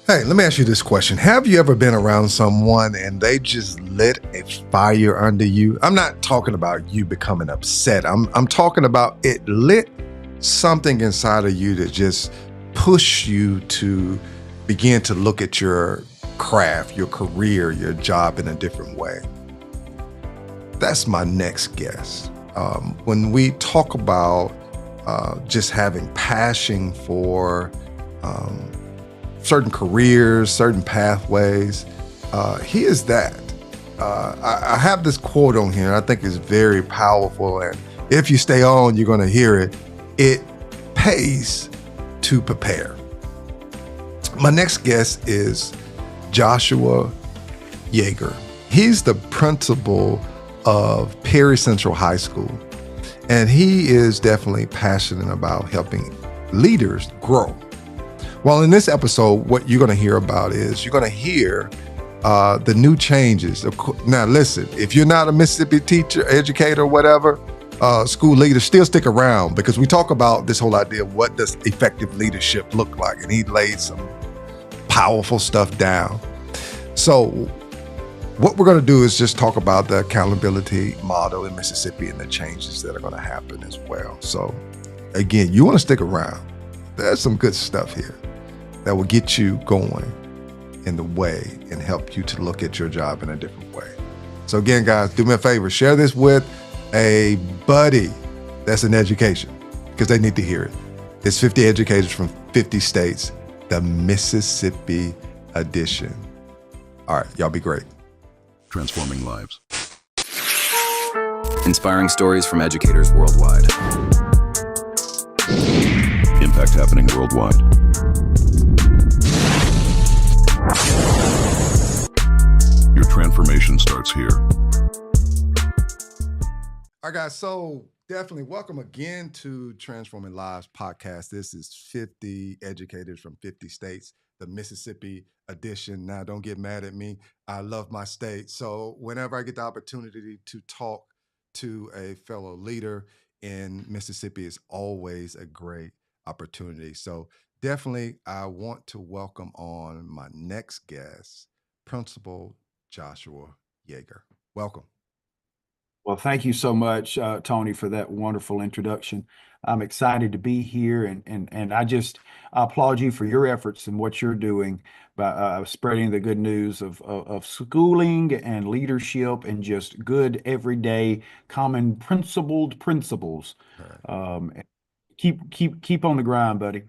Hey, let me ask you this question. Have you ever been around someone and they just lit a fire under you? I'm not talking about you becoming upset. I'm talking about it lit something inside of you that just push you to begin to look at your craft, your career, your job in a different way. That's my next guess. When we talk about just having passion for certain careers, certain pathways. He is that. I have this quote on here, and I think it's very powerful. And if you stay on, you're going to hear it. It pays to prepare. My next guest is Joshua Yeager. He's the principal of Perry Central High School, and he is definitely passionate about helping leaders grow. Well, in this episode, what you're going to hear about is you're going to hear the new changes. Now, listen, if you're not a Mississippi teacher, educator, whatever, school leader, still stick around because we talk about this whole idea of what does effective leadership look like. And he laid some powerful stuff down. So what we're going to do is just talk about the accountability model in Mississippi and the changes that are going to happen as well. So again, you want to stick around. There's some good stuff here that will get you going in the way and help you to look at your job in a different way. So again, guys, do me a favor, share this with a buddy that's in education because they need to hear it. It's 50 educators from 50 states, the Mississippi edition. All right, y'all be great. Transforming lives. Inspiring stories from educators worldwide. Impact happening worldwide. Your transformation starts here. All right, guys, so definitely welcome again to Transforming Lives podcast. This is 50 educators from 50 states, the Mississippi edition. Now, don't get mad at me. I love my state. So whenever I get the opportunity to talk to a fellow leader in Mississippi, it's always a great opportunity. So definitely, I want to welcome on my next guest, Principal Joshua Yeager. Welcome. Well, thank you so much, Tony, for that wonderful introduction. I'm excited to be here, and I applaud you for your efforts and what you're doing by spreading the good news of schooling and leadership and just good everyday common principled principles. All right. Keep on the grind, buddy.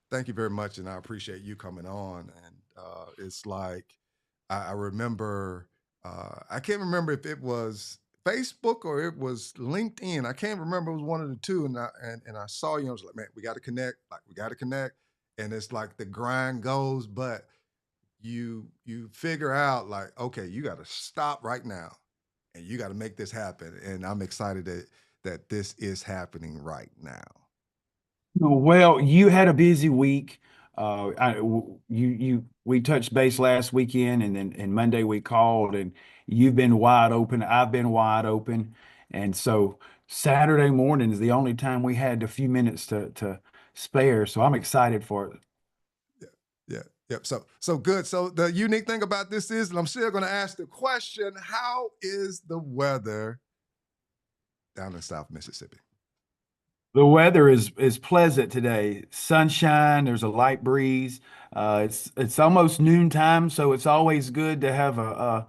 Thank you very much, and I appreciate you coming on. And it's like I remember, I can't remember if it was Facebook or it was LinkedIn. I can't remember. It was one of the two. And I saw you. I was like, man, we got to connect. Like we got to connect. And it's like the grind goes, but you figure out like, okay, you got to stop right now, and you got to make this happen. And I'm excited that this is happening right now. Well, you had a busy week. We touched base last weekend, and Monday we called, and you've been wide open. I've been wide open, and so Saturday morning is the only time we had a few minutes to spare. So I'm excited for it. Yeah. Yep. So good. So the unique thing about this is, and I'm still going to ask the question: how is the weather down in South Mississippi? The weather is pleasant today. Sunshine, there's a light breeze. It's almost noontime, so it's always good to have a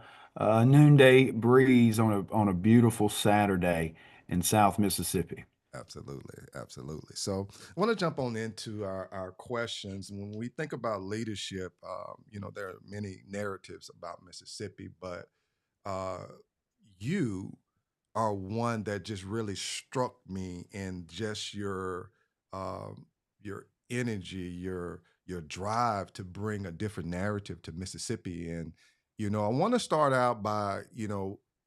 noonday breeze on a beautiful Saturday in South Mississippi. Absolutely. Absolutely. So I want to jump on into our questions. When we think about leadership, there are many narratives about Mississippi, but uh, you are one that just really struck me in just your energy, your drive to bring a different narrative to Mississippi. And I want to start out by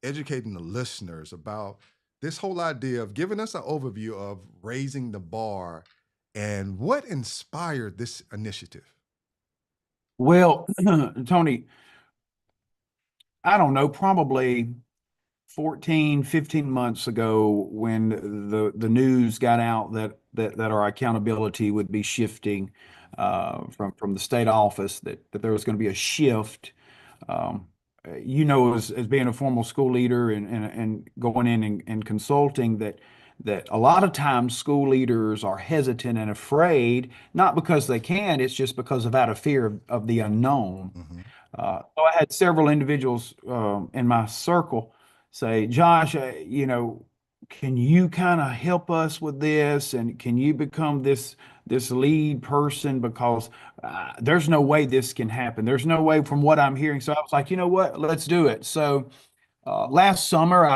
educating the listeners about this whole idea of giving us an overview of raising the bar and what inspired this initiative. Well, Tony, I don't know, probably 14, 15 months ago when the news got out that our accountability would be shifting from the state office that there was going to be a shift. Um, as being a former school leader and going in and consulting, that a lot of times school leaders are hesitant and afraid, not because they can, it's just because of out of fear of the unknown. Hmm. So I had several individuals in my circle say, Josh, can you kind of help us with this, and can you become this lead person, because there's no way this can happen. There's no way from what I'm hearing. So I was like, you know what, let's do it. So last summer,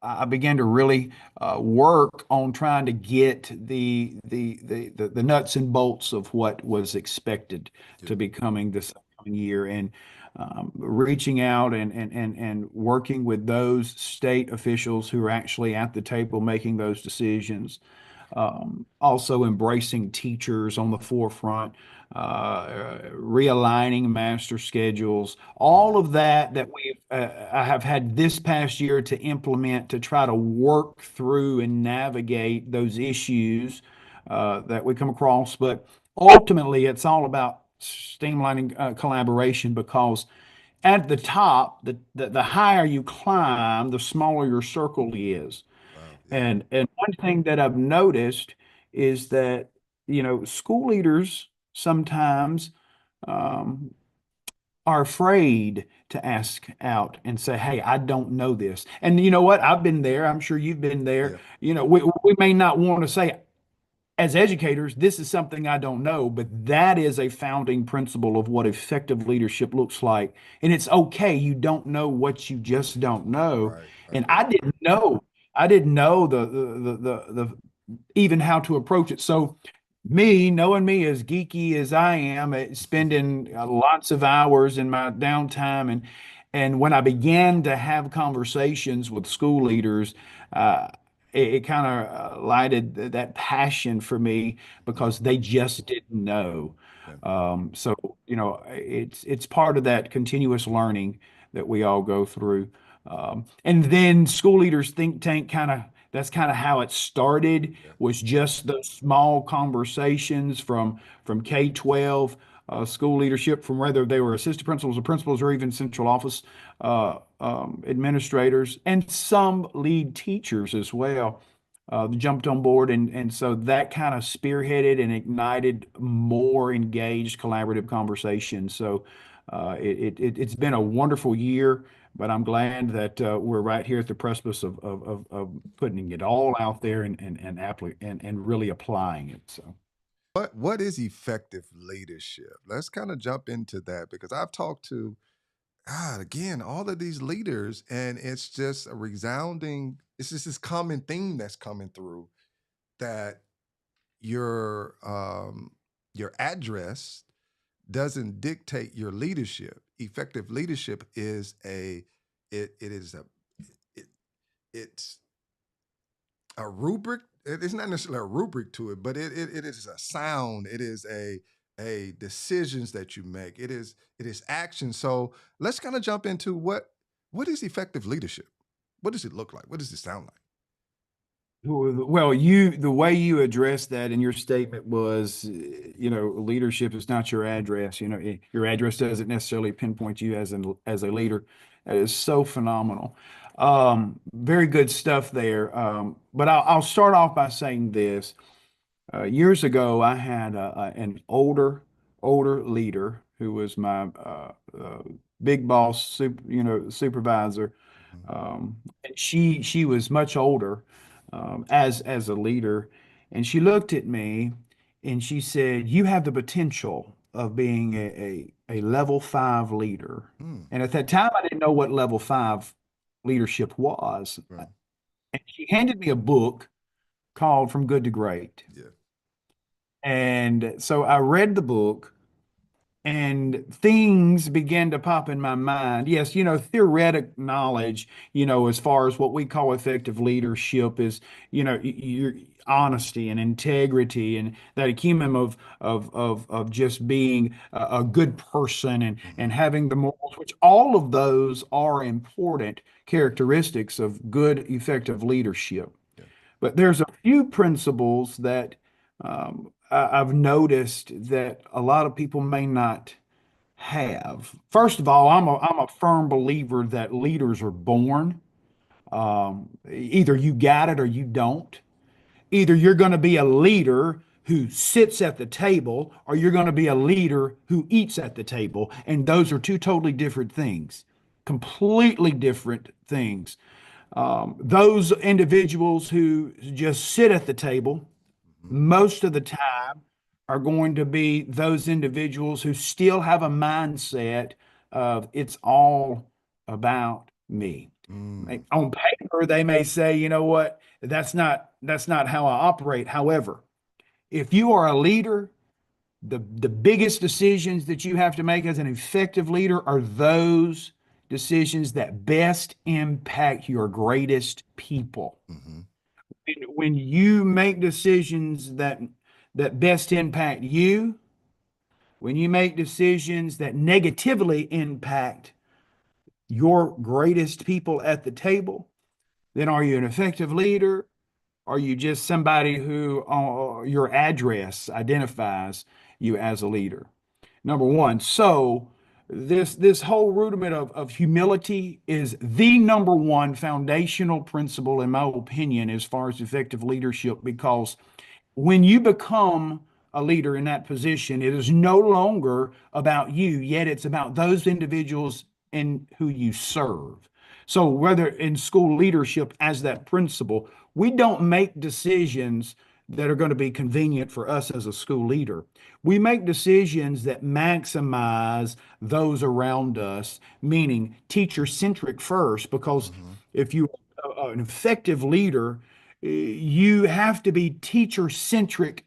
I began to really work on trying to get the nuts and bolts of what was expected Yeah. to be coming this coming year, and reaching out and working with those state officials who are actually at the table making those decisions. Also embracing teachers on the forefront, realigning master schedules, all Mm. of I have had this past year to implement to try to work through and navigate those issues that we come across. But ultimately, it's all about streamlining collaboration, because at the top, the higher you climb, the smaller your circle is. Wow. Yeah. And one thing that I've noticed is that, school leaders sometimes um, are afraid to ask out and say, "Hey, I don't know this." And you know what? I've been there. I'm sure you've been there. Yeah. We may not want to say, as educators, this is something I don't know, but that is a founding principle of what effective leadership looks like. And it's okay. You don't know what you just don't know. Right. Right. And Right. I didn't know the even how to approach it. So knowing me as geeky as I am, spending lots of hours in my downtime, and when I began to have conversations with school leaders, uh, it kind of lighted that passion for me, Mm. because they just didn't know. Yeah. So it's part of that continuous learning that we all go through. And then school leaders think tank, that's kind of how it started, Yeah. was just those small conversations from K-12 school leadership, from whether they were assistant principals or principals or even central office administrators, and some lead teachers as well. Jumped on board, and so that kind of spearheaded and ignited more engaged collaborative conversations. So it's been a wonderful year, but I'm glad that we're right here at the precipice of putting it all out there and really applying it. So. What is effective leadership? Let's kind of jump into that because I've talked to again all of these leaders, and it's just a resounding. It's just this common theme that's coming through that your your address doesn't dictate your leadership. Effective leadership is it is it, it's a rubric. It's not necessarily a rubric to it, but it is a sound. It is a decisions that you make. It is action. So let's kind of jump into what is effective leadership. What does it look like? What does it sound like? Well, the way you addressed that in your statement was, leadership is not your address. Your address doesn't necessarily pinpoint you as a leader. That is so phenomenal. Very good stuff there. But I'll start off by saying this. Years ago, I had an older leader who was my big boss, supervisor. Mhm. And she was much older as a leader, and she looked at me and she said, "You have the potential of being a level five leader." Mm, And at that time, I didn't know what level five leadership was. right. And she handed me a book called From Good to Great. Yeah. And so I read the book, and things began to pop in my mind. Yes, theoretic knowledge, as far as what we call effective leadership is, your honesty and integrity, and that acumen of just being a good person, and Hmm. having the morals, which all of those are important characteristics of good, effective leadership. Yeah. But there's a few principles that um, I've noticed that a lot of people may not have. First of all, I'm a firm believer that leaders are born. Either you got it or you don't. Either you're going to be a leader who sits at the table, or you're going to be a leader who eats at the table. And those are two totally different things, completely different things. Those individuals who just sit at the table most of the time are going to be those individuals who still have a mindset of it's all about me. Mm, On paper, they may say, you know what, that's not how I operate. However, if you are a leader, the biggest decisions that you have to make as an effective leader are those decisions that best impact your greatest people. mhm, When you make decisions that best impact you, when you make decisions that negatively impact your greatest people at the table, then are you an effective leader? Are you just somebody who your address identifies you as a leader? Number one. So this whole rudiment of humility is the number one foundational principle, in my opinion, as far as effective leadership, because when you become a leader in that position, it is no longer about you, yet it's about those individuals in who you serve. So, whether in school leadership as that principal, we don't make decisions that are going to be convenient for us as a school leader. We make decisions that maximize those around us, meaning teacher centric first, because mhm. if you are an effective leader, you have to be teacher centric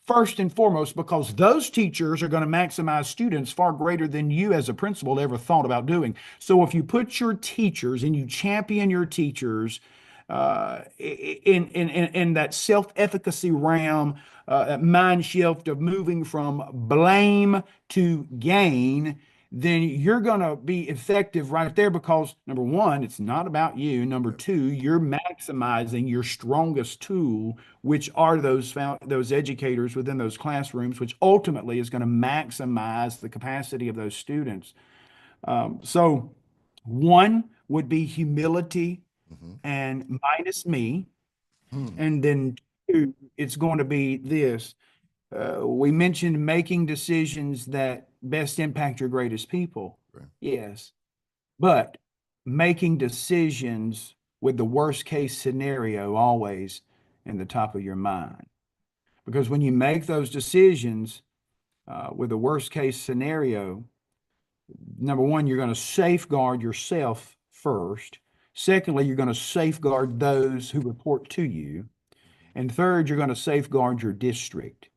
first and foremost, because those teachers are going to maximize students far greater than you as a principal ever thought about doing. So if you put your teachers and you champion your teachers in that self-efficacy realm, that mind shift of moving from blame to gain, then you're going to be effective right there, because number one, it's not about you. Number two, you're maximizing your strongest tool, which are those educators within those classrooms, which ultimately is going to maximize the capacity of those students. So one would be humility Mhm. and minus me. Hmm. And then two, it's going to be this. We mentioned making decisions that best impact your greatest people. Right. Yes. But making decisions with the worst case scenario always in the top of your mind. Because when you make those decisions with the worst case scenario, number one, you're going to safeguard yourself first. Secondly, you're going to safeguard those who report to you. And third, you're going to safeguard your district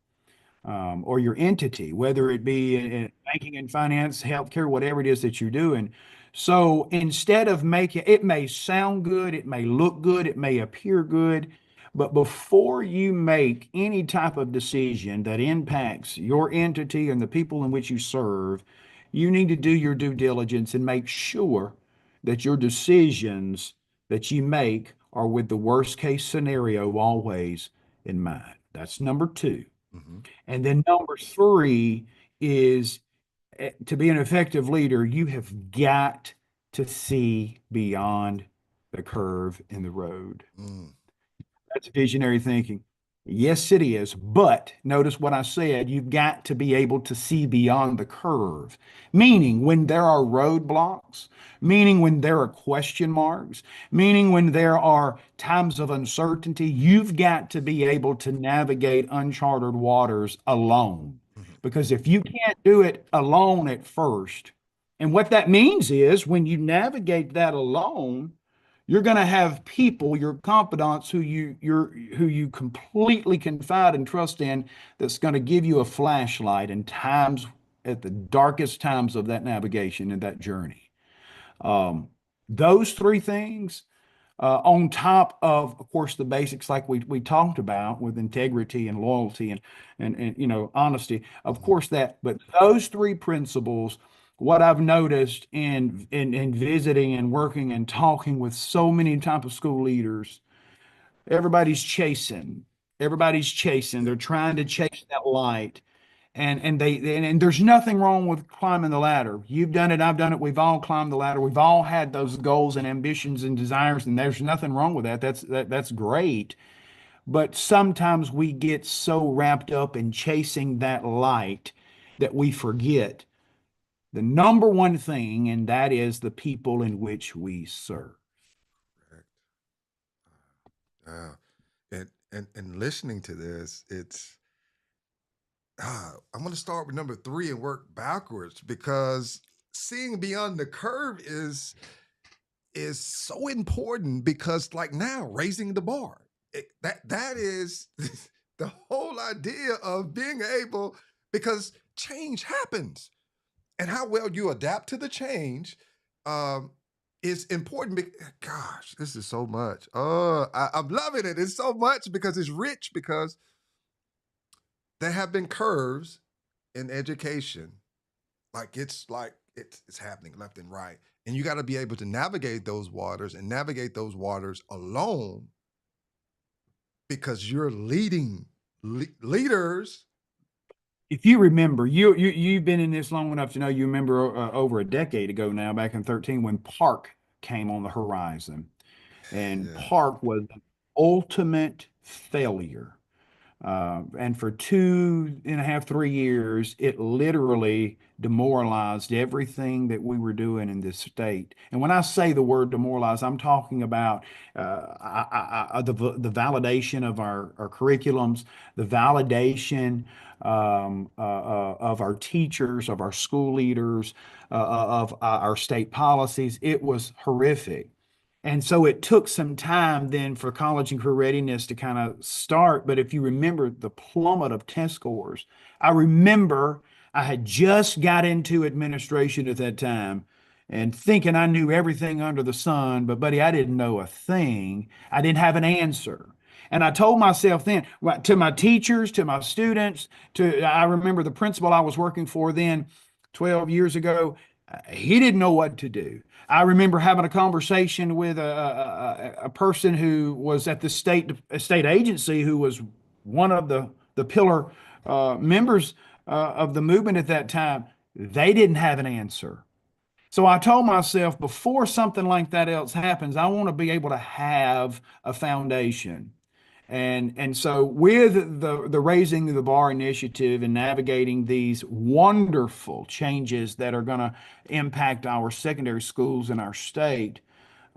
or your entity, whether it be in banking and finance, healthcare, whatever it is that you're doing. So instead of making it may sound good, it may look good, it may appear good, but before you make any type of decision that impacts your entity and the people in which you serve, you need to do your due diligence and make sure that your decisions that you make are with the worst case scenario always in mind. That's number two. Mhm. And then number three is to be an effective leader, you have got to see beyond the curve in the road. Mm. That's visionary thinking. Yes, it is. But notice what I said. You've got to be able to see beyond the curve, meaning when there are roadblocks, meaning when there are question marks, meaning when there are times of uncertainty, you've got to be able to navigate uncharted waters alone. Mhm. Because if you can't do it alone at first, and what that means is when you navigate that alone, you're going to have people, your confidants, who you completely confide and trust in, that's going to give you a flashlight in times at the darkest times of that navigation and that journey. Um, those three things, on top of course, the basics like we talked about with integrity and loyalty and honesty, of Mhm. course that, but those three principles, what I've noticed in visiting and working and talking with so many type of school leaders, everybody's chasing. Everybody's chasing. They're trying to chase that light. And there's nothing wrong with climbing the ladder. You've done it, I've done it. We've all climbed the ladder. We've all had those goals and ambitions and desires, and there's nothing wrong with that. That's great. But sometimes we get so wrapped up in chasing that light that we forget the number one thing, and that is the people in which we serve. Correct. Yeah. And listening to this, it's I'm going to start with number 3 and work backwards, because seeing beyond the curve is so important, because like now raising the bar, that is the whole idea of being able, because change happens, and how well you adapt to the change um, is important. Gosh, this is so much. Oh, I'm loving it. It's so much because it's rich, because there have been curves in education. Like it's happening left and right. And you got to be able to navigate those waters, and navigate those waters alone, because you're leading leaders. If you remember, you've been in this long enough to know, you remember over a decade ago now, back in 13, when Park came on the horizon, and Yeah. Park was an ultimate failure. And for 2.5, 3 years, it literally demoralized everything that we were doing in this state. And when I say the word demoralize, I'm talking about the validation of our curriculums, the validation of our teachers, of our school leaders, of our state policies. It was horrific. And so it took some time then for college and career readiness to kind of start. But if you remember the plummet of test scores, I remember I had just got into administration at that time and thinking I knew everything under the sun, but buddy, I didn't know a thing. I didn't have an answer. And I told myself then, to my teachers, to my students, I remember the principal I was working for then 12 years ago, he didn't know what to do. I remember having a conversation with a person who was at the state agency, who was one of the pillar members of the movement at that time. They didn't have an answer. So I told myself, before something like that else happens, I want to be able to have a foundation. And so with the raising the bar initiative and navigating these wonderful changes that are going to impact our secondary schools in our state,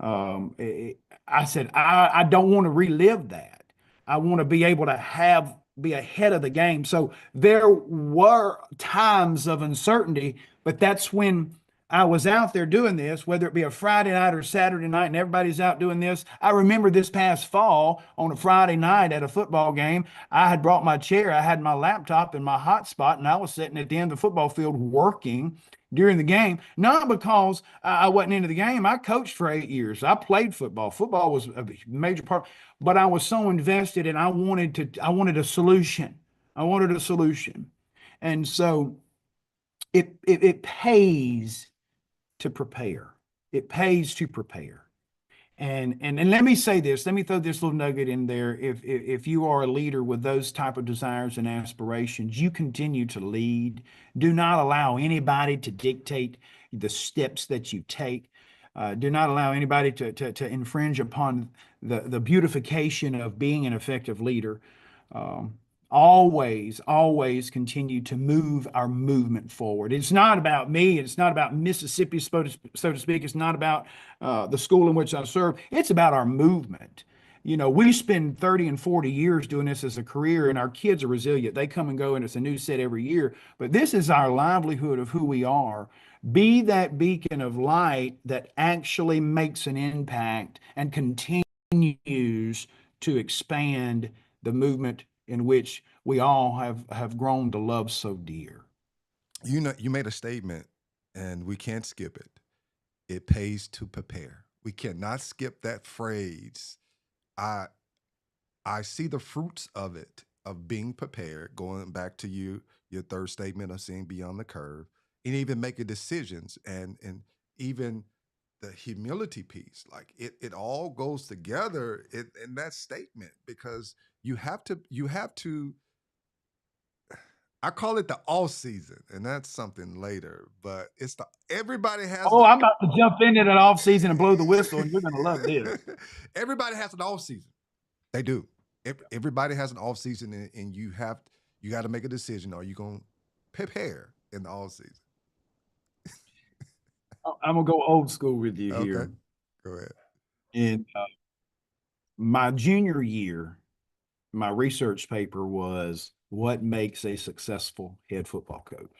um, it- I said I don't want to relive that. I want to be able to be ahead of the game. So there were times of uncertainty, but that's when I was out there doing this, whether it be a Friday night or Saturday night, and everybody's out doing this. I remember this past fall on a Friday night at a football game, I had brought my chair, I had my laptop and my hotspot, and I was sitting at the end of the football field working during the game. Not because I wasn't into the game. I coached for 8 years. I played football. Football was a major part, but I was so invested, and I wanted a solution. I wanted a solution. And so it pays to prepare. It pays to prepare. And let me say this, let me throw this little nugget in there. If you are a leader with those type of desires and aspirations, you continue to lead. Do not allow anybody to dictate the steps that you take. Do not allow anybody to infringe upon the beautification of being an effective leader. Um, always continue to move our movement forward. It's not about me. It's not about Mississippi, so to speak. It's not about the school in which I serve. It's about our movement. You know, we spend 30 and 40 years doing this as a career, and our kids are resilient. They come and go, and it's a new set every year. But this is our livelihood of who we are. Be that beacon of light that actually makes an impact and continues to expand the movement in which we all have grown to love so dear. You know, you made a statement, and we can't skip it. It pays to prepare. We cannot skip that phrase. I I see the fruits of it, of being prepared, going back to your third statement of seeing beyond the curve, and even making decisions, and even the humility piece. Like it all goes together in that statement, because you have to I call it the off season, and that's something later, but it's the everybody has Oh, the I'm about to jump into that off season and blow the whistle, and you're going to love this. everybody has an off season. They do. Everybody has an off season, and you got to make a decision. Are you going to prepare in the off season? I'm going to go old school with you Okay, here. go ahead. In my junior year, my research paper was what makes a successful head football coach.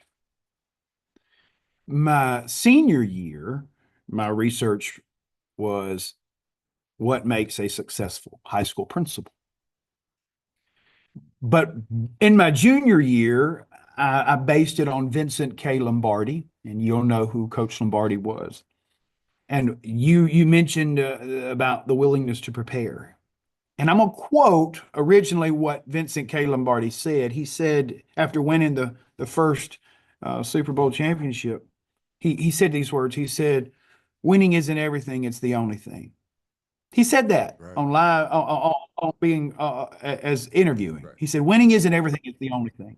My senior year, my research was what makes a successful high school principal. But in my junior year, I based it on Vincent K. Lombardi, and you'll know who Coach Lombardi was. And you mentioned about the willingness to prepare. And I'm going to quote originally what Vincent K. Lombardi said. He said, after winning the first Super Bowl championship, he said these words. He said, winning isn't everything, it's the only thing. He said that Right. on live, on being as interviewing. Right. He said, winning isn't everything, it's the only thing.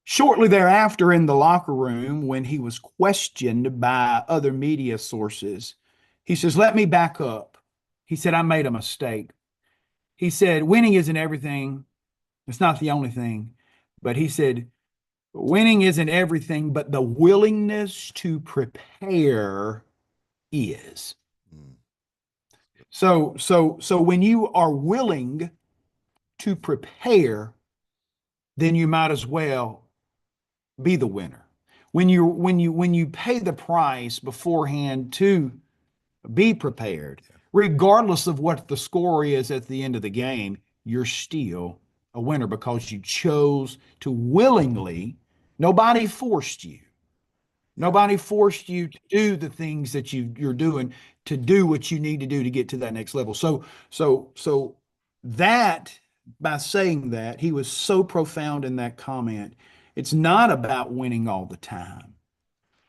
Shortly thereafter, in the locker room, when he was questioned by other media sources, he says, let me back up. He said, I made a mistake. He said, winning isn't everything. It's not the only thing. But he said, winning isn't everything, but the willingness to prepare is. Mm. So when you are willing to prepare, then you might as well be the winner. When you pay the price beforehand to be prepared, regardless of what the score is at the end of the game, you're still a winner because you chose to willingly, nobody forced you. Nobody forced you to do the things that you're doing to do what you need to do to get to that next level. So that by saying that, he was so profound in that comment. It's not about winning all the time.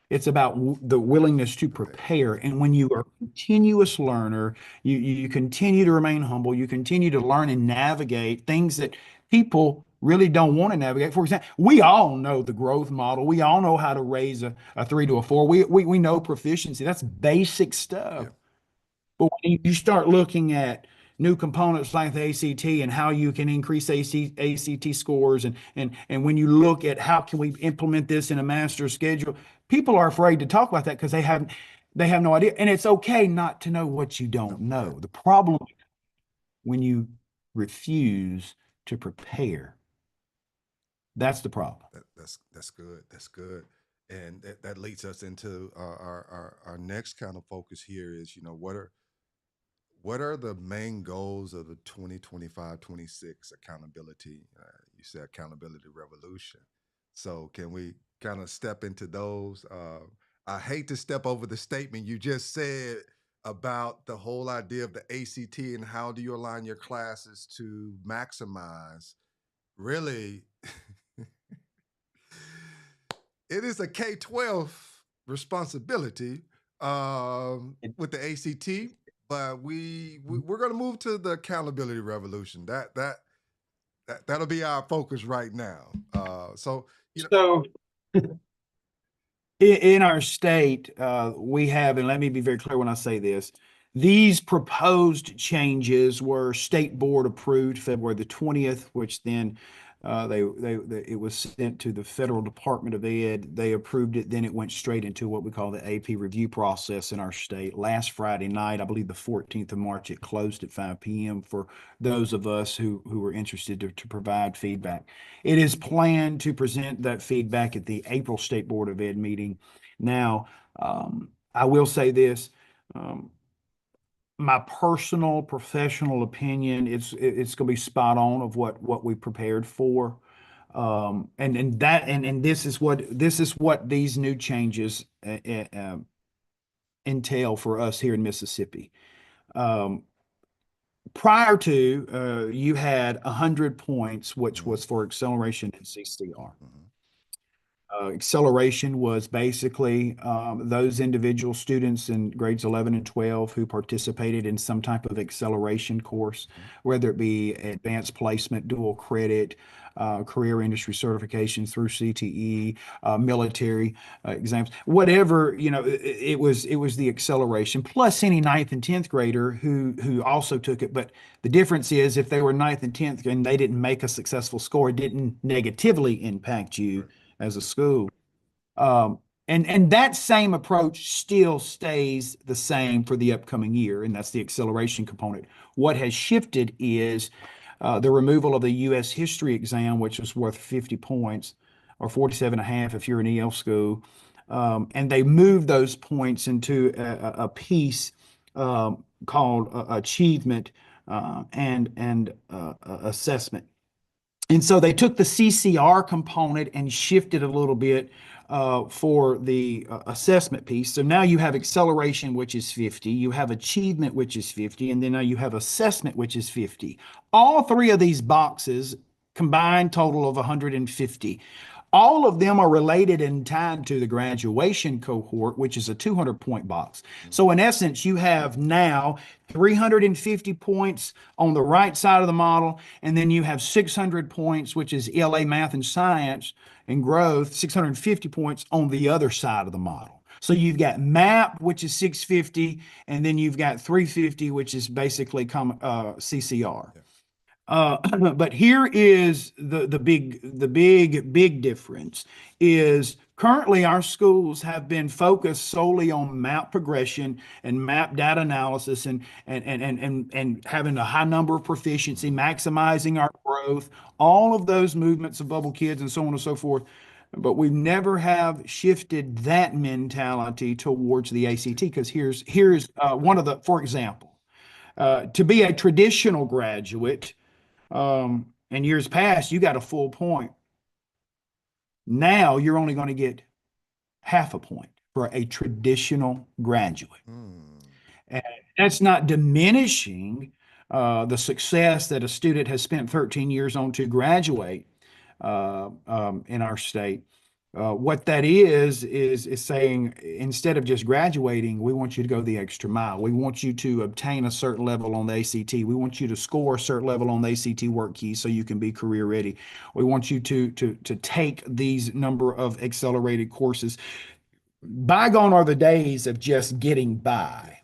It's about the willingness to prepare. And when you are a continuous learner, you continue to remain humble, you continue to learn and navigate things that people really don't want to navigate. For example, we all know the growth model. We all know how to raise a 3 to a 4. We know proficiency. That's basic stuff. Yeah. But when you start looking at new components like the ACT and how you can increase ACT scores, and when you look at how can we implement this in a master schedule, people are afraid to talk about that because they have no idea. And it's okay not to know what you don't know. Right. The problem when you refuse to prepare, that's the problem. That's good. That's good. And that leads us into our next kind of focus here is, what are the main goals of the 2025-26 accountability? You said accountability revolution. So can we kind of step into those? I hate to step over the statement you just said about the whole idea of the ACT and how do you align your classes to maximize really it is a K-12 responsibility with the ACT, but we're going to move to the accountability revolution. That'll be our focus right now. So So in our state, we have, and let me be very clear when I say this, these proposed changes were state board approved February the 20th, which then it was sent to the Federal Department of Ed. They approved it. Then it went straight into what we call the AP review process in our state. Last Friday night, I believe the 14th of March, it closed at 5 p.m. for those of us who were interested to provide feedback. It is planned to present that feedback at the April State Board of Ed meeting. Now, I will say this. My personal professional opinion, it's going to be spot on of what we prepared for, and this is what these new changes entail for us here in Mississippi. Prior to you had 100 points, which was for acceleration and CCR. Acceleration was basically those individual students in grades 11 and 12 who participated in some type of acceleration course, whether it be advanced placement, dual credit, career industry certifications through CTE, military exams, whatever, it was the acceleration plus any ninth and 10th grader who also took it. But the difference is if they were ninth and 10th and they didn't make a successful score, it didn't negatively impact you as a school. And that same approach still stays the same for the upcoming year, and that's the acceleration component. What has shifted is the removal of the U.S. history exam, which was worth 50 points or 47 and a half if you're an EL school. And they moved those points into a piece called achievement and assessment. And so they took the CCR component and shifted a little bit for the assessment piece. So now you have acceleration, which is 50, you have achievement, which is 50, and then now you have assessment, which is 50. All three of these boxes combined total of 150. All of them are related and tied to the graduation cohort, which is a 200-point box. So in essence, you have now 350 points on the right side of the model, and then you have 600 points, which is ELA math and science and growth, 650 points on the other side of the model. So you've got MAP, which is 650, and then you've got 350, which is basically CCR. But here is the big difference is currently our schools have been focused solely on map progression and map data analysis and having a high number of proficiency, maximizing our growth, all of those movements of bubble kids and so on and so forth. But we never have shifted that mentality towards the ACT because here's one of the, for example, to be a traditional graduate, in years past, you got a full point. Now you're only going to get half a point for a traditional graduate. And that's not diminishing the success that a student has spent 13 years on to graduate in our state. What that is saying instead of just graduating, we want you to go the extra mile. We want you to obtain a certain level on the ACT. We want you to score a certain level on the ACT work key so you can be career ready. We want you to take these number of accelerated courses. Bygone are the days of just getting by.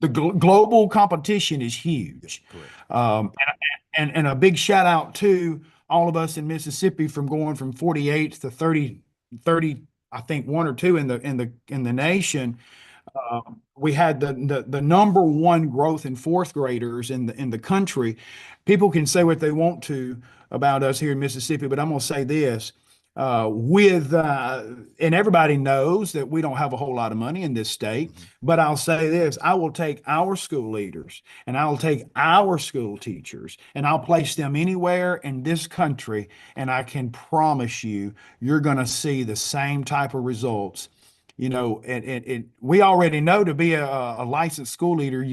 The global competition is huge. And a big shout out to all of us in Mississippi from going from 48th to 30, I think one or two in the nation. We had the number one growth in fourth graders in the country. People can say what they want to about us here in Mississippi, but I'm going to say this. And everybody knows that we don't have a whole lot of money in this state, but I'll say this, I will take our school leaders and I'll take our school teachers and I'll place them anywhere in this country. And I can promise you, you're going to see the same type of results. We already know to be a licensed school leader,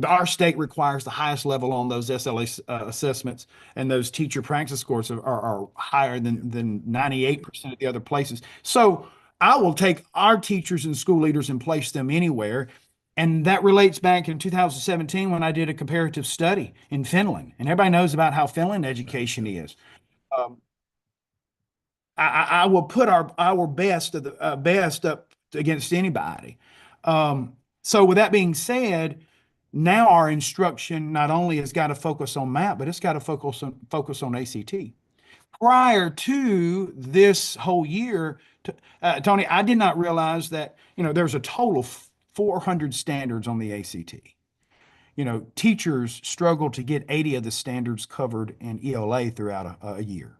our state requires the highest level on those SLA assessments, and those teacher practice scores are higher than 98% of the other places. So I will take our teachers and school leaders and place them anywhere. And that relates back in 2017 when I did a comparative study in Finland. And everybody knows about how Finland education is. I will put our best up against anybody. So with that being said, now our instruction not only has got to focus on MAP, but it's got to focus on ACT. Prior to this whole year, Tony, I did not realize that there's a total of 400 standards on the ACT. Teachers struggle to get 80 of the standards covered in ELA throughout a year.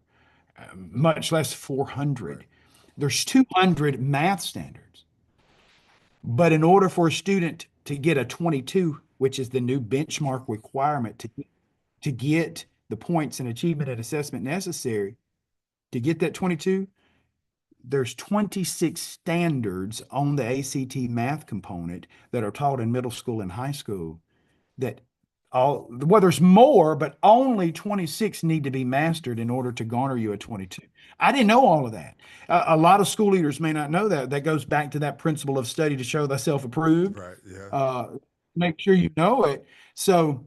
Much less 400. Right. There's 200 math standards. But in order for a student to get a 22, which is the new benchmark requirement to get the points in achievement and assessment necessary to get that 22, there's 26 standards on the ACT math component that are taught in middle school and high school that well, there's more, but only 26 need to be mastered in order to garner you a 22. I didn't know all of that. A lot of school leaders may not know that. That goes back to that principle of study to show thyself approved. Right. Yeah. Uh, make sure you know it. So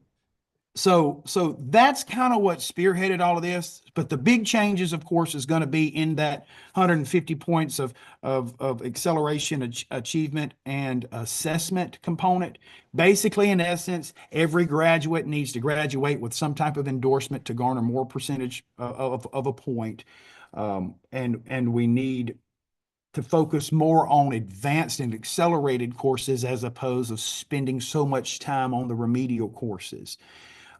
that's kind of what spearheaded all of this. But the big changes, of course, is going to be in that 150 points of acceleration, achievement, and assessment component. Basically, in essence, every graduate needs to graduate with some type of endorsement to garner more percentage of a point. And we need to focus more on advanced and accelerated courses as opposed to spending so much time on the remedial courses.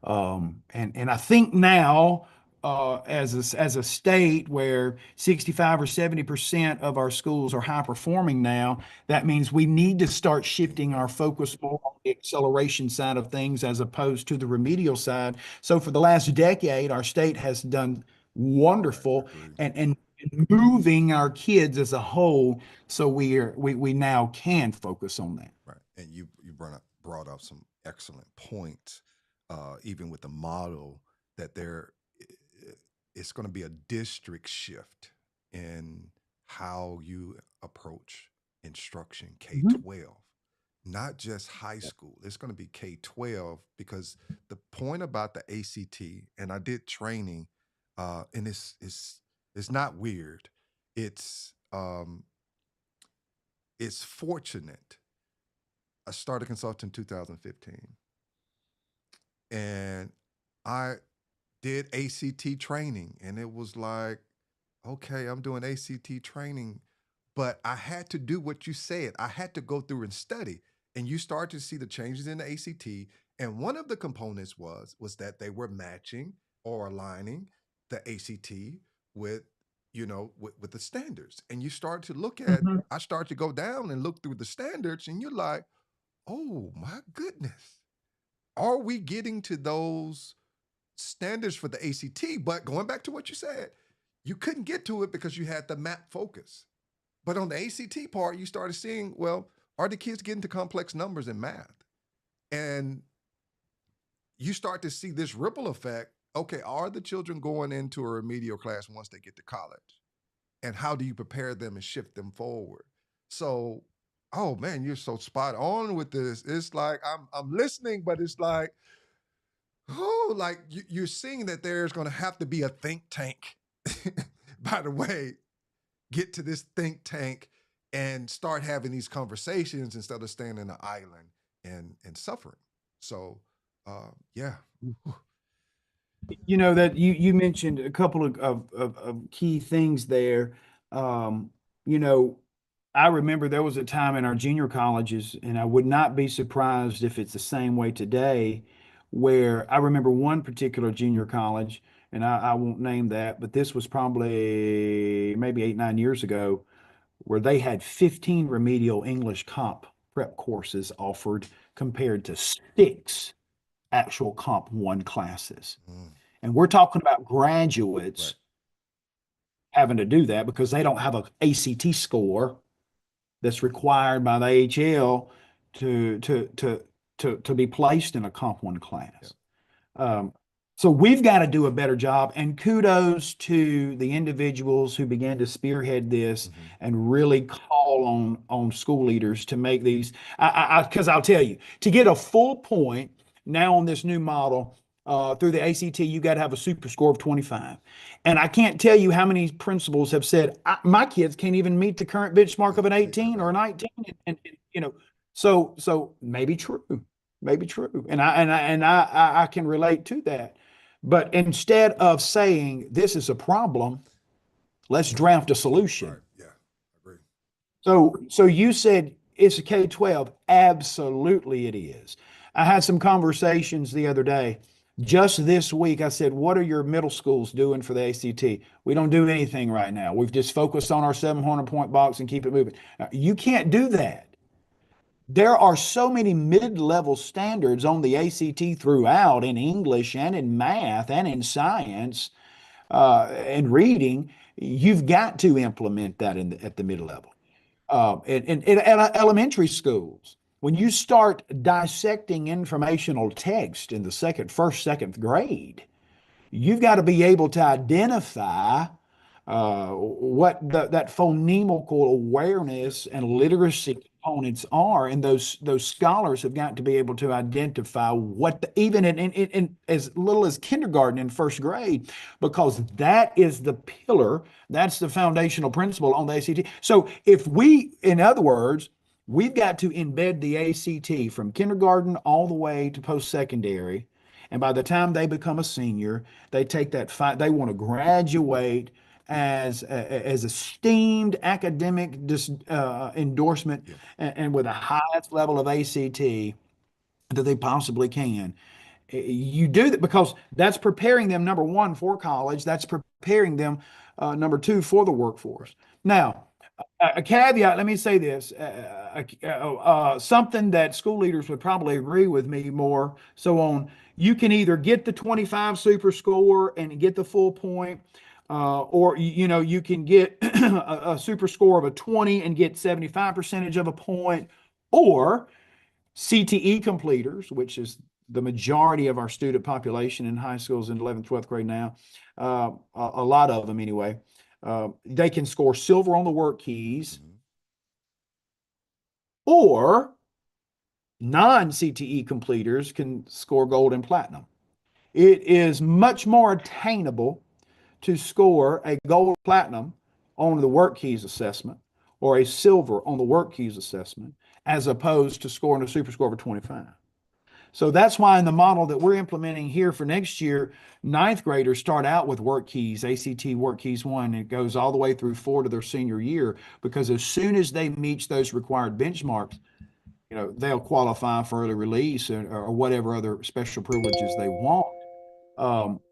And I think now, as a state where 65 or 70% of our schools are high performing now, that means we need to start shifting our focus more on the acceleration side of things as opposed to the remedial side. So for the last decade, our state has done wonderful and moving our kids as a whole, so we now can focus on that. Right. And you brought up some excellent points, even with the model that it's going to be a district shift in how you approach instruction K-12, not just high school. It's going to be K-12 because the point about the ACT, and I did training, and it's not weird. It's fortunate. I started consulting in 2015, and I did ACT training, and it was like, okay, I'm doing ACT training, but I had to do what you said. I had to go through and study, and you start to see the changes in the ACT. And one of the components was that they were matching or aligning the ACT with, with the standards. And you start to look at, I start to go down and look through the standards, and you're like, oh my goodness, are we getting to those standards for the ACT? But going back to what you said, you couldn't get to it because you had the map focus. But on the ACT part, you started seeing, well, are the kids getting to complex numbers in math? And you start to see this ripple effect. Okay, are the children going into a remedial class once they get to college? And how do you prepare them and shift them forward? So, oh man, you're so spot on with this. It's like I'm listening, but it's like, oh, like you're seeing that there's going to have to be a think tank. By the way, get to this think tank and start having these conversations instead of staying in an island and suffering. So, yeah. That you mentioned a couple of key things there. I remember there was a time in our junior colleges, and I would not be surprised if it's the same way today, where I remember one particular junior college, and I won't name that, but this was probably maybe 8, 9 years ago, where they had 15 remedial English comp prep courses offered compared to 6 actual Comp 1 classes. And we're talking about graduates having to do that because they don't have an ACT score that's required by the AHL to be placed in a Comp 1 class. So we've got to do a better job, and kudos to the individuals who began to spearhead this and really call on school leaders to make these. Because I'll tell you, to get a full point now on this new model through the ACT, you got to have a super score of 25. And I can't tell you how many principals have said, my kids can't even meet the current benchmark of an 18 or a 19. So maybe true, and I can relate to that. But instead of saying this is a problem, let's draft a solution. Right. Yeah, I agree. So you said it's a K-12. Absolutely it is. I had some conversations the other day. Just this week, I said, what are your middle schools doing for the ACT? We don't do anything right now. We've just focused on our 700-point box and keep it moving. You can't do that. There are so many mid-level standards on the ACT throughout in English and in math and in science and reading. You've got to implement that at the mid-level. In elementary schools, when you start dissecting informational text in the first, second grade, you've got to be able to identify what that phonemical awareness and literacy components are, and those scholars have got to be able to identify what even in as little as kindergarten and first grade, because that is the pillar, that's the foundational principle on the ACT. So if we, in other words, we've got to embed the ACT from kindergarten all the way to post-secondary. And by the time they become a senior, they take they want to graduate as esteemed academic endorsement, and with the highest level of ACT that they possibly can. You do that because that's preparing them, number one, for college. That's preparing them, number two, for the workforce. Now, a caveat, let me say this, something that school leaders would probably agree with me more so on. You can either get the 25 super score and get the full point, or you can get a super score of a 20 and get 75% of a point, or CTE completers, which is the majority of our student population in high schools in 11th, 12th grade now, a lot of them anyway. They can score silver on the work keys, or non-CTE completers can score gold and platinum. It is much more attainable to score a gold platinum on the work keys assessment or a silver on the work keys assessment as opposed to scoring a super score of 25. So that's why in the model that we're implementing here for next year, ninth graders start out with work keys, ACT work keys 1, and it goes all the way through 4 to their senior year, because as soon as they meet those required benchmarks, they'll qualify for early release or whatever other special privileges they want.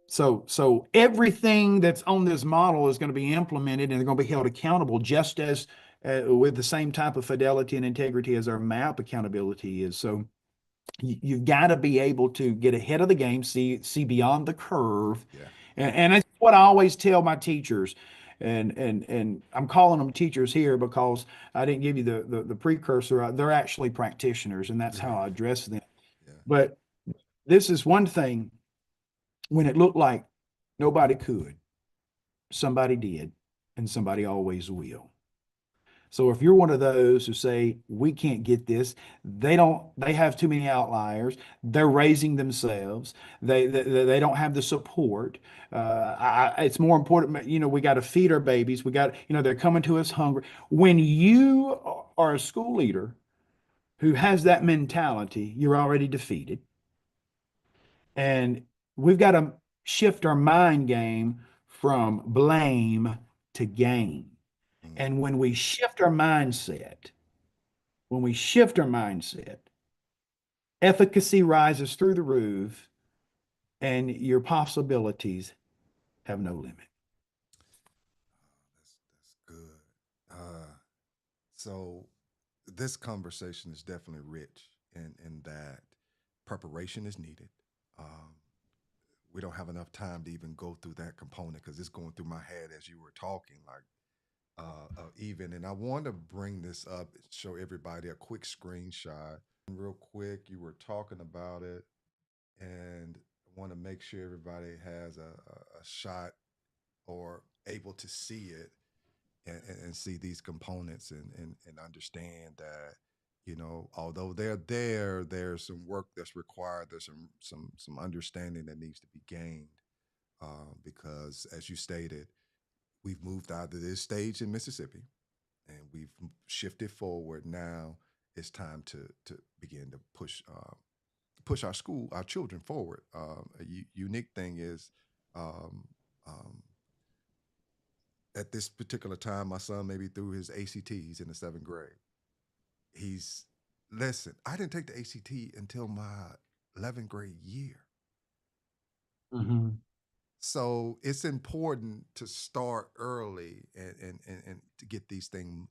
So everything that's on this model is going to be implemented, and they're going to be held accountable just as with the same type of fidelity and integrity as our MAP accountability is. So you've got to be able to get ahead of the game, see beyond the curve. Yeah. And that's what I always tell my teachers. And I'm calling them teachers here because I didn't give you the precursor. They're actually practitioners, and that's how I address them. Yeah. But this is one thing: when it looked like nobody could, somebody did, and somebody always will. So if you're one of those who say, we can't get this, they have too many outliers, they're raising themselves, they don't have the support. It's more important, we got to feed our babies. They're coming to us hungry. When you are a school leader who has that mentality, you're already defeated. And we've got to shift our mind game from blame to gain. And when we shift our mindset, efficacy rises through the roof, and your possibilities have no limit. That's good. So this conversation is definitely rich in that preparation is needed. We don't have enough time to even go through that component because it's going through my head as you were talking, like even. And I want to bring this up, show everybody a quick screenshot. Real quick, you were talking about it, and I want to make sure everybody has a shot or able to see it and see these components and understand that, although they're there, there's some work that's required. There's some understanding that needs to be gained, because as you stated, we've moved out of this stage in Mississippi, and we've shifted forward. Now it's time to begin to push our children forward. A unique thing is, at this particular time, my son may be through his ACTs in the 7th grade. Listen, I didn't take the ACT until my 11th grade year. Mm-hmm. So it's important to start early and to get these things,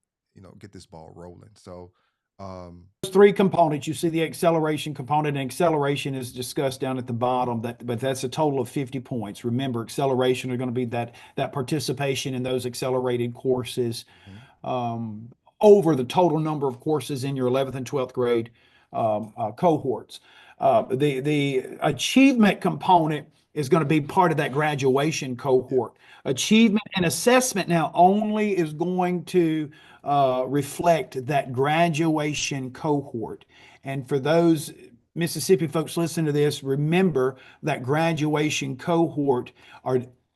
get this ball rolling. So those 3 components, you see the acceleration component, and acceleration is discussed down at the bottom, but that's a total of 50 points. Remember, acceleration are going to be that participation in those accelerated courses. over the total number of courses in your 11th and 12th grade cohorts. The achievement component is going to be part of that graduation cohort. Achievement and assessment now only is going to reflect that graduation cohort. And for those Mississippi folks listen to this, remember that graduation cohort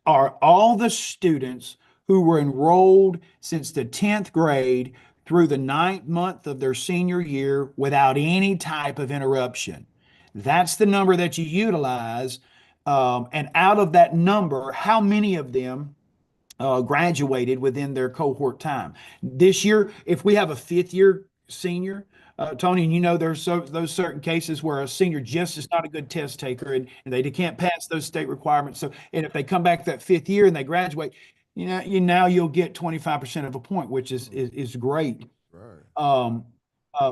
are all the students who were enrolled since the 10th grade through the 9th month of their senior year without any type of interruption. That's the number that you utilize. And out of that number, how many of them graduated within their cohort time? This year, if we have a fifth year senior, Tony, and you know there's those certain cases where a senior just is not a good test taker and they can't pass those state requirements. So, and if they come back that fifth year and they graduate, now you'll get 25% of a point, which is great. Right.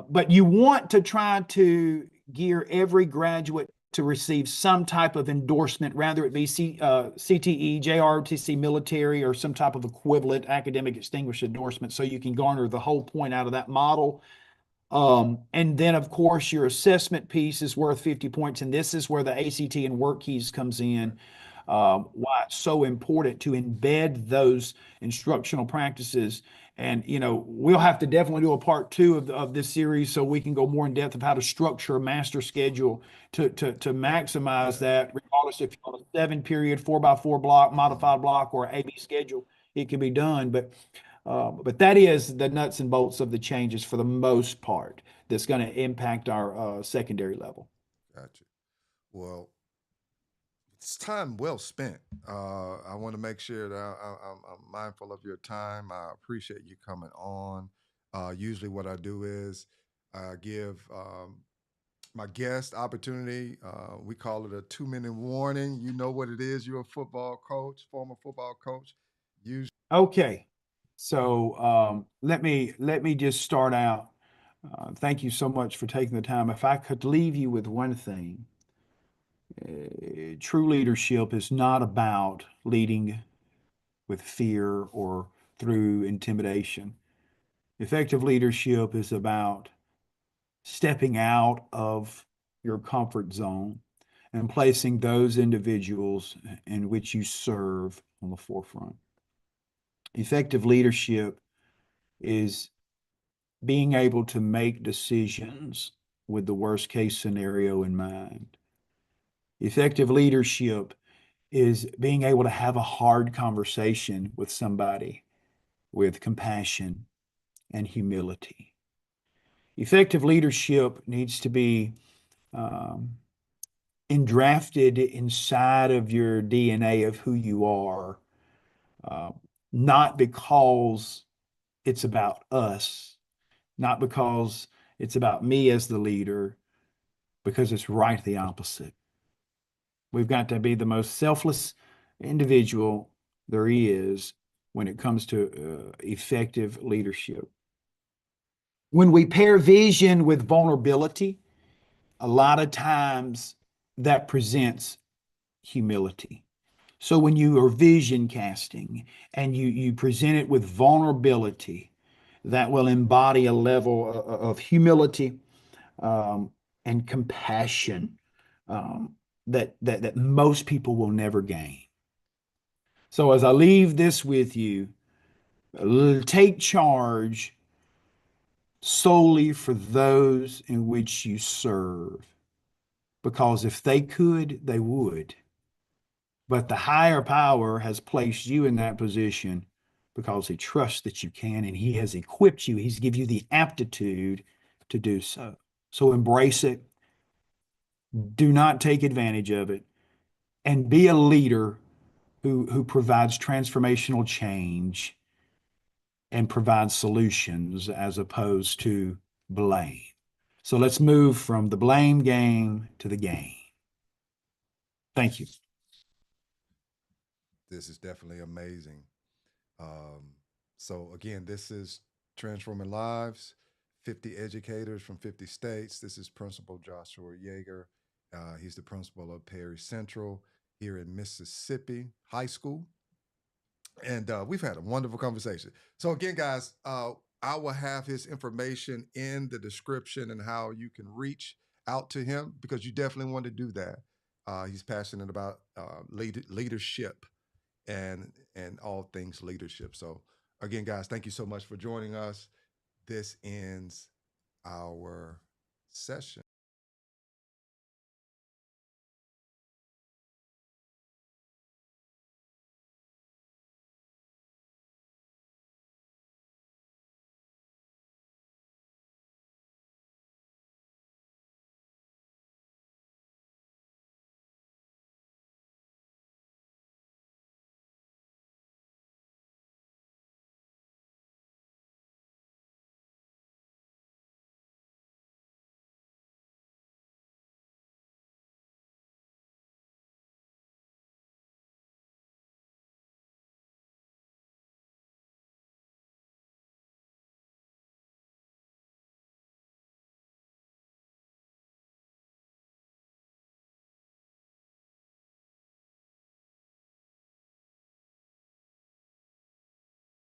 But you want to try to gear every graduate to receive some type of endorsement, rather it be CTE, JROTC military, or some type of equivalent academic distinguished endorsement, so you can garner the whole point out of that model. And then, of course, your assessment piece is worth 50 points, and this is where the ACT and work keys comes in. Why it's so important to embed those instructional practices. And, we'll have to definitely do a part 2 of this series so we can go more in depth of how to structure a master schedule to maximize that, regardless if you're on a 7-period, 4x4 block, modified block, or AB schedule, it can be done. But that is the nuts and bolts of the changes for the most part that's going to impact our secondary level. Gotcha. Well, it's time well spent. I want to make sure that I'm mindful of your time. I appreciate you coming on. Usually, what I do is I give my guest opportunity. We call it a 2-minute warning. You know what it is. You're a football coach, former football coach. Usually, Okay, so let me just start out. Thank you so much for taking the time. If I could leave you with one thing, true leadership is not about leading with fear or through intimidation. Effective leadership is about stepping out of your comfort zone and placing those individuals in which you serve on the forefront. Effective leadership is being able to make decisions with the worst case scenario in mind. Effective leadership is being able to have a hard conversation with somebody with compassion and humility. Effective leadership needs to be endrafted inside of your DNA of who you are, not because it's about us, not because it's about me as the leader, because it's right the opposite. We've got to be the most selfless individual there is when it comes to effective leadership. When we pair vision with vulnerability, a lot of times that presents humility. So when you are vision casting and you present it with vulnerability, that will embody a level of humility and compassion that most people will never gain. So as I leave this with you, take charge solely for those in which you serve, because if they could, they would. But the higher power has placed you in that position because he trusts that you can, and he has equipped you. He's given you the aptitude to do so. So embrace it. Do not take advantage of it, and be a leader who provides transformational change and provides solutions as opposed to blame. So let's move from the blame game to the game. Thank you. this is definitely amazing. So again, this is Transforming Lives, 50 educators from 50 states. This is Principal Joshua Yeager. He's the principal of Perry Central here in Mississippi High School. And we've had a wonderful conversation. So again, guys, I will have his information in the description and how you can reach out to him, because you definitely want to do that. He's passionate about leadership and all things leadership. So again, guys, thank you so much for joining us. This ends our session.